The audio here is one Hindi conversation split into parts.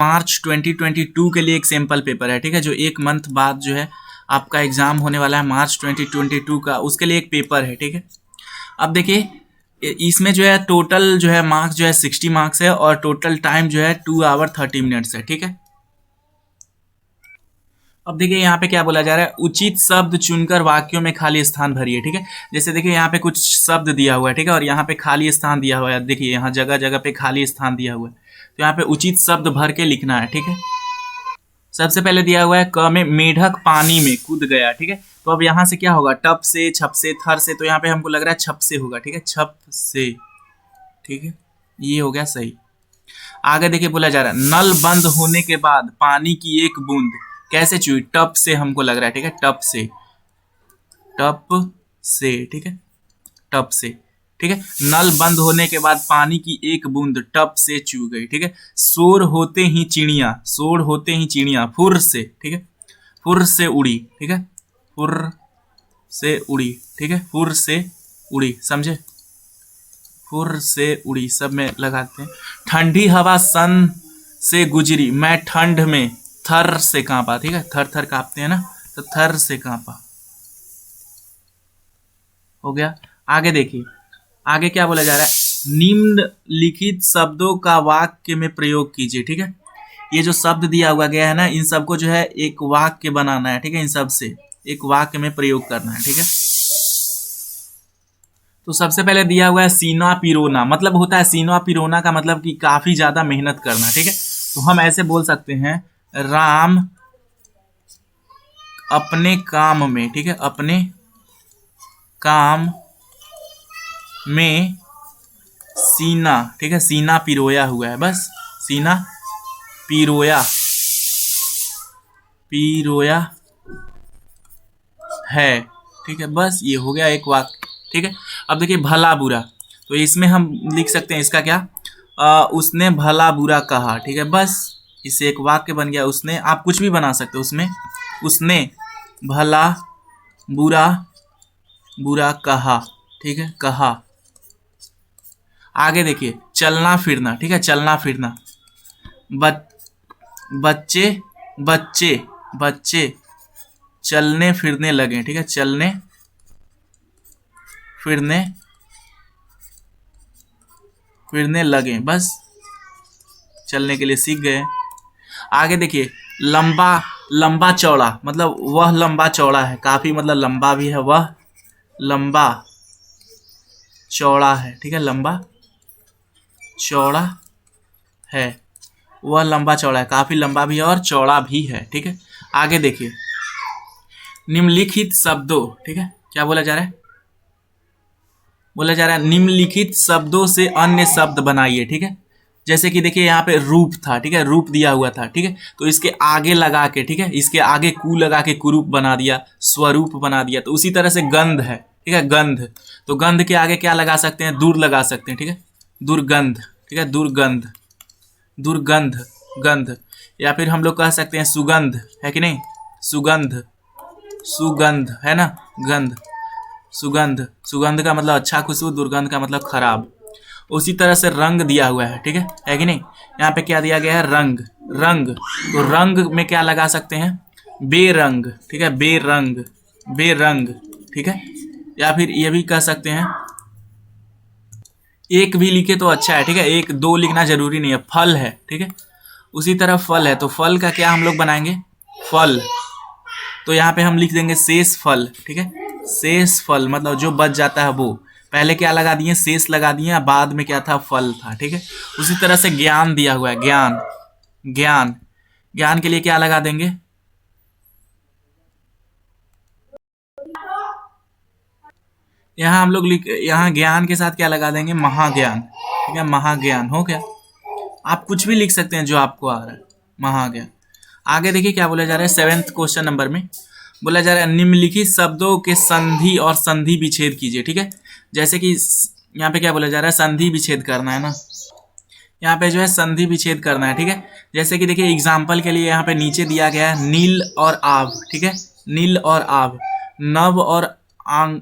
मार्च 2022 के लिए एक सैम्पल पेपर है, ठीक है, जो 1 मंथ बाद जो है आपका एग्जाम होने वाला है मार्च 2022 का, उसके लिए एक पेपर है, ठीक है। अब देखिए इसमें जो है टोटल जो है मार्क्स जो है 60 मार्क्स है और टोटल टाइम जो है 2 आवर 30 मिनट्स है, ठीक है। अब देखिए यहाँ पे क्या बोला जा रहा है, उचित शब्द चुनकर वाक्यों में खाली स्थान भरिए, ठीक है। जैसे देखिए यहाँ पे कुछ शब्द दिया हुआ है, ठीक है, और यहाँ पे खाली स्थान दिया हुआ है। देखिए यहाँ जगह जगह पे खाली स्थान दिया हुआ है, तो यहाँ पे उचित शब्द भर के लिखना है, ठीक है। सबसे पहले दिया हुआ है क में मेढक पानी में कूद गया, ठीक है। तो अब यहाँ से क्या होगा, टप से, छप से, थर से, तो यहाँ पे हमको लग रहा है छप से होगा, ठीक है, छप से, ठीक है, ये हो गया सही। आगे देखिए बोला जा रहा है नल बंद होने के बाद पानी की एक बूंद कैसे चुई, टप से हमको लग रहा है, ठीक है, टप से, टप से, ठीक है, टप से, ठीक है। नल बंद होने के बाद पानी की एक बूंद टप से चू गई, ठीक है। शोर होते ही चिड़िया, शोर होते ही चिड़िया फुर से, ठीक है, फुर से उड़ी, ठीक है, फुर से उड़ी, ठीक है, फुर से उड़ी, समझे, फुर से उड़ी, सब में लगाते हैं। ठंडी हवा सन से गुजरी, मैं ठंड में थर से कांपा, ठीक है, थर थर कांपते हैं ना, तो थर से कांपा हो गया। आगे देखिए आगे क्या बोला जा रहा है, निम्नलिखित शब्दों का वाक्य में प्रयोग कीजिए, ठीक है। ये जो शब्द दिया हुआ गया है ना, इन सबको जो है एक वाक्य बनाना है, ठीक है, इन सब से एक वाक्य में प्रयोग करना है, ठीक है। तो सबसे पहले दिया हुआ है सीना पिरोना, मतलब होता है सीना पिरोना का मतलब कि काफी ज्यादा मेहनत करना, ठीक है। तो हम ऐसे बोल सकते हैं राम अपने काम में, ठीक है, अपने काम में सीना, ठीक है, सीना पिरोया हुआ है, बस सीना पिरोया, पिरोया है, ठीक है, बस ये हो गया एक वाक्य, ठीक है। अब देखिए भला बुरा, तो इसमें हम लिख सकते हैं इसका क्या, उसने भला बुरा कहा, ठीक है, बस इससे एक वाक्य बन गया। उसने, आप कुछ भी बना सकते हो उसमें, उसने भला बुरा बुरा कहा, ठीक है, कहा। आगे देखिए चलना फिरना, ठीक है, चलना फिरना, बच्चे बच्चे बच्चे चलने फिरने लगे, ठीक है, चलने फिरने फिरने लगे, बस चलने के लिए सीख गए। आगे देखिए लंबा लंबा चौड़ा, मतलब वह लंबा चौड़ा है, काफी मतलब लंबा भी है, वह लंबा चौड़ा है, ठीक है, लंबा चौड़ा है, वह लंबा चौड़ा है, काफी लंबा भी है और चौड़ा भी है, ठीक है। आगे देखिए निम्नलिखित शब्दों, ठीक है, क्या बोला जा रहा है, बोला जा रहा है निम्नलिखित शब्दों से अन्य शब्द बनाइए, ठीक है। जैसे कि देखिए यहाँ पे रूप था, ठीक है, रूप दिया हुआ था, ठीक है, तो इसके आगे लगा के, ठीक है, इसके आगे कु लगा के कुरूप बना दिया, स्वरूप बना दिया। तो उसी तरह से गंध है, ठीक है, गंध, तो गंध के आगे क्या लगा सकते हैं, दूर लगा सकते हैं, ठीक है, दुर्गंध, ठीक है, दुर्गंध, दुर्गंध, गंध, या फिर हम लोग कह सकते हैं सुगंध, है कि नहीं, सुगंध, सुगंध है ना, गंध, सुगंध, सुगंध का मतलब अच्छा खुशबू, दुर्गंध का मतलब खराब। उसी तरह से रंग दिया हुआ है, ठीक है कि नहीं। यहाँ पे क्या दिया गया है, रंग, रंग, तो रंग में क्या लगा सकते हैं, बेरंग, ठीक है, बेरंग, बेरंग, ठीक है, या फिर ये भी कह सकते हैं, एक भी लिखे तो अच्छा है, ठीक है, एक दो लिखना जरूरी नहीं है। फल है, ठीक है, उसी तरह फल है, तो फल का क्या हम लोग बनाएंगे, फल, तो यहाँ पे हम लिख देंगे शेष फल, ठीक है, शेष फल मतलब जो बच जाता है वो, पहले क्या लगा दिए, शेष लगा दिए, बाद में क्या था, फल था, ठीक है। उसी तरह से ज्ञान दिया हुआ है, ज्ञान, ज्ञान, ज्ञान के लिए क्या लगा देंगे, यहाँ हम लोग यहाँ ज्ञान के साथ क्या लगा देंगे, महाज्ञान, ठीक है, महाज्ञान हो गया। आप कुछ भी लिख सकते हैं जो आपको आ रहा है, महाज्ञान। आगे देखिए क्या बोला जा रहा है, 7th क्वेश्चन नंबर में बोला जा रहा है निम्नलिखित शब्दों के संधि और संधि विच्छेद कीजिए, ठीक है। जैसे कि यहाँ पे क्या बोला जा रहा है, संधि विच्छेद करना है ना, यहाँ पे जो है संधि विच्छेद करना है, ठीक है। जैसे कि देखिए एग्जाम्पल के लिए यहाँ पे नीचे दिया गया है नील और आभ, ठीक है, नील और आभ, नव और आंग,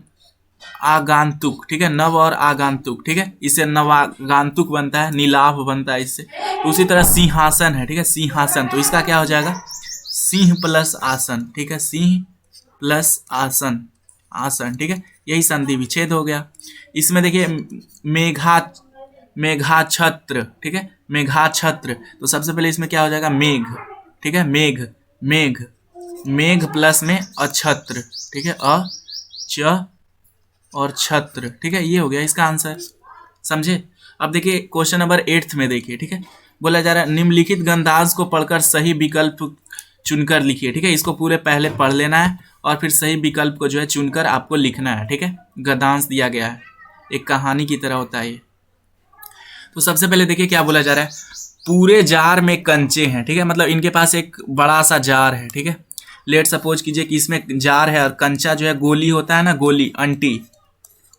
आगंतुक, ठीक है, नव और आगंतुक, ठीक है, इससे नवागंतुक बनता है, नीलाभ बनता है इससे। तो उसी तरह सिंहासन है, ठीक है, सिंहासन, तो इसका क्या हो जाएगा, सिंह प्लस आसन, ठीक है, सिंह प्लस आसन, आसन, ठीक है, यही संधि विच्छेद हो गया। इसमें देखिए मेघा, मेघाछत्र, ठीक है, मेघाछत्र, तो सबसे पहले इसमें क्या हो जाएगा, मेघ, ठीक है, मेघ, मेघ, मेघ प्लस में अछत्र, ठीक है, च और छत्र, ठीक है, ये हो गया इसका आंसर, समझे। अब देखिए क्वेश्चन नंबर 8 में देखिए, ठीक है, बोला जा रहा है निम्नलिखित गंधांश को पढ़कर सही विकल्प चुनकर लिखिए, ठीक है, इसको पूरे पहले पढ़ लेना है और फिर सही विकल्प को जो है चुनकर आपको लिखना है, ठीक है। गंधांश दिया गया है, एक कहानी की तरह होता है ये। तो सबसे पहले देखिए क्या बोला जा रहा है, पूरे जार में कंचे हैं, ठीक है, मतलब इनके पास एक बड़ा सा जार है, ठीक है। लेट सपोज कीजिए कि इसमें जार है और कंचा जो है गोली होता है ना, गोली अंटी,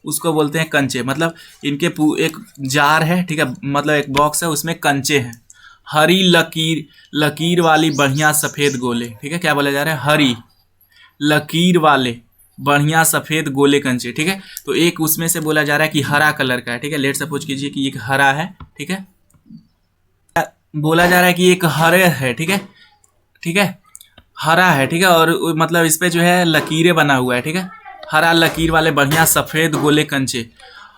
उसको बोलते हैं कंचे। मतलब इनके एक जार है, ठीक है, मतलब एक बॉक्स है, उसमें कंचे हैं। हरी लकीर, लकीर वाली बढ़िया सफ़ेद गोले, ठीक है, क्या बोला जा रहा है, हरी लकीर वाले बढ़िया सफ़ेद गोले कंचे, ठीक है। तो एक उसमें से बोला जा रहा है कि हरा कलर का है, ठीक है, लेट सपोज कीजिए कि एक हरा है, ठीक है, बोला जा रहा है कि एक हरे है, ठीक है, ठीक है, हरा है, ठीक है, और मतलब इस पे जो है लकीरें बना हुआ है, ठीक है, हरा लकीर वाले बढ़िया सफ़ेद गोले कंचे,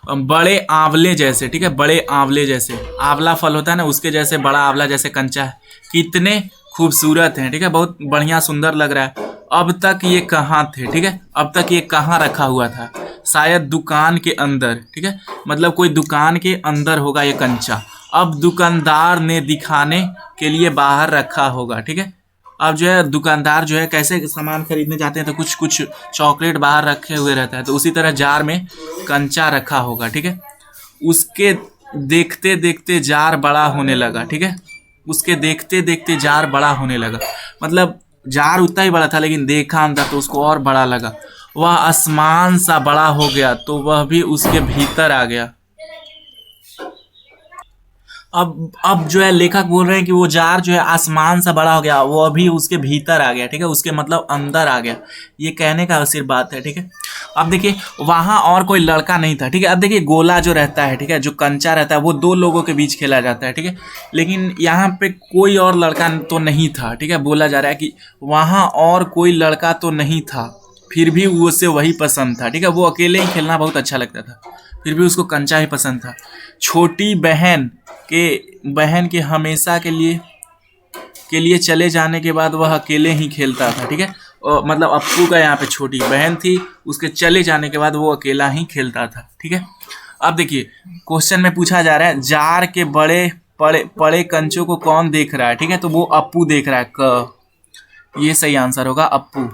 बड़े आंवले जैसे, ठीक है, बड़े आंवले जैसे, आंवला फल होता है ना, उसके जैसे बड़ा आंवला जैसे कंचा है, कितने खूबसूरत हैं, ठीक है, बहुत बढ़िया सुंदर लग रहा है। अब तक ये कहाँ थे, ठीक है, अब तक ये कहाँ रखा हुआ था, शायद दुकान के अंदर, ठीक है, मतलब कोई दुकान के अंदर होगा ये कंचा। अब दुकानदार ने दिखाने के लिए बाहर रखा होगा, ठीक है। अब जो है दुकानदार जो है कैसे सामान खरीदने जाते हैं तो कुछ कुछ चॉकलेट बाहर रखे हुए रहता है, तो उसी तरह जार में कंचा रखा होगा, ठीक है। उसके देखते देखते जार बड़ा होने लगा, ठीक है, उसके देखते देखते जार बड़ा होने लगा, मतलब जार उतना ही बड़ा था लेकिन देखा अंदर तो उसको और बड़ा लगा। वह आसमान सा बड़ा हो गया तो वह भी उसके भीतर आ गया। अब जो है लेखक बोल रहे हैं कि वो जार जो है आसमान सा बड़ा हो गया, वो अभी उसके भीतर आ गया, ठीक है, उसके मतलब अंदर आ गया, ये कहने का सिर्फ बात है, ठीक है। अब देखिए वहाँ और कोई लड़का नहीं था, ठीक है। अब देखिए गोला जो रहता है, ठीक है, जो कंचा रहता है वो दो लोगों के बीच खेला जाता है, ठीक है, लेकिन यहाँ पे कोई और लड़का तो नहीं था, ठीक है। बोला जा रहा है कि वहाँ और कोई लड़का तो नहीं था, फिर भी उसे वही पसंद था, ठीक है, वो अकेले ही खेलना बहुत अच्छा लगता था, फिर भी उसको कंचा ही पसंद था। छोटी बहन के हमेशा के लिए चले जाने के बाद वह अकेले ही खेलता था, ठीक है, और मतलब अप्पू का यहाँ पे छोटी बहन थी, उसके चले जाने के बाद वो अकेला ही खेलता था, ठीक है। अब देखिए क्वेश्चन में पूछा जा रहा है जार के बड़े कंचों को कौन देख रहा है, ठीक है, तो वो अप्पू देख रहा है, ये सही आंसर होगा अप्पू।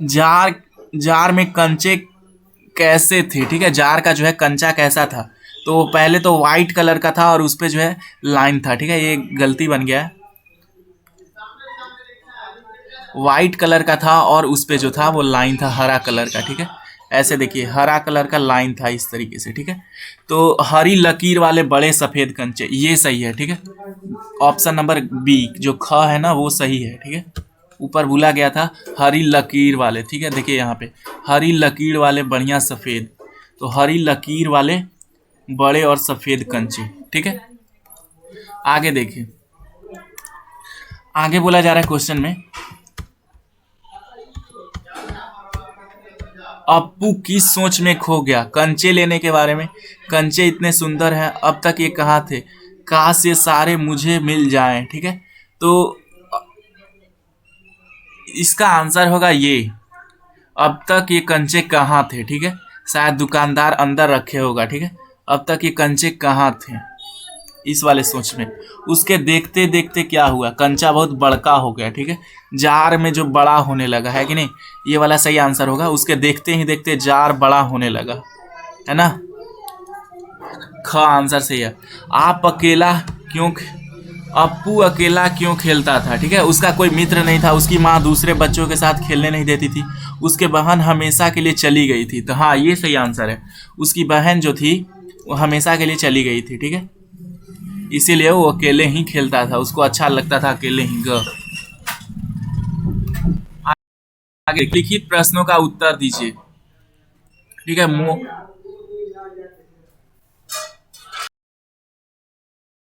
जार में कंचे कैसे थे, ठीक है, जार का जो है कंचा कैसा था, तो पहले तो वाइट कलर का था और उस पर जो है लाइन था, ठीक है, ये गलती बन गया है, वाइट कलर का था और उस पर जो था वो लाइन था हरा कलर का, ठीक है, ऐसे देखिए हरा कलर का लाइन था इस तरीके से, ठीक है। तो हरी लकीर वाले बड़े सफ़ेद कंचे, ये सही है, ठीक है, ऑप्शन नंबर बी जो ख है ना वो सही है, ठीक है, ऊपर भूला गया था हरी लकीर वाले, ठीक है, देखिए यहाँ पे हरी लकीर वाले बढ़िया सफ़ेद, तो हरी लकीर वाले बड़े और सफ़ेद कंचे, ठीक है। आगे देखिए, आगे बोला जा रहा है क्वेश्चन में अप्पू किस सोच में खो गया, कंचे लेने के बारे में, कंचे इतने सुंदर हैं, अब तक ये कहाँ थे, काश ये सारे मुझे मिल जाएं, ठीक है। तो इसका आंसर होगा ये, अब तक ये कंचे कहाँ थे, ठीक है, शायद दुकानदार अंदर रखे होगा, ठीक है, अब तक ये कंचे कहाँ थे, इस वाले सोच में। उसके देखते देखते क्या हुआ, कंचा बहुत बड़का हो गया, ठीक है, जार में जो बड़ा होने लगा, है कि नहीं, ये वाला सही आंसर होगा। उसके देखते ही देखते जार बड़ा होने लगा, है ना, ख आंसर सही है। अप्पू अकेला क्यों खेलता था, ठीक है, उसका कोई मित्र नहीं था, उसकी माँ दूसरे बच्चों के साथ खेलने नहीं देती थी, उसके बहन हमेशा के लिए चली गई थी, तो हाँ ये सही आंसर है, उसकी बहन जो थी वो हमेशा के लिए चली गई थी, ठीक है, इसीलिए वो अकेले ही खेलता था, उसको अच्छा लगता था अकेले ही। आगे लिखित प्रश्नों का उत्तर दीजिए। ठीक है।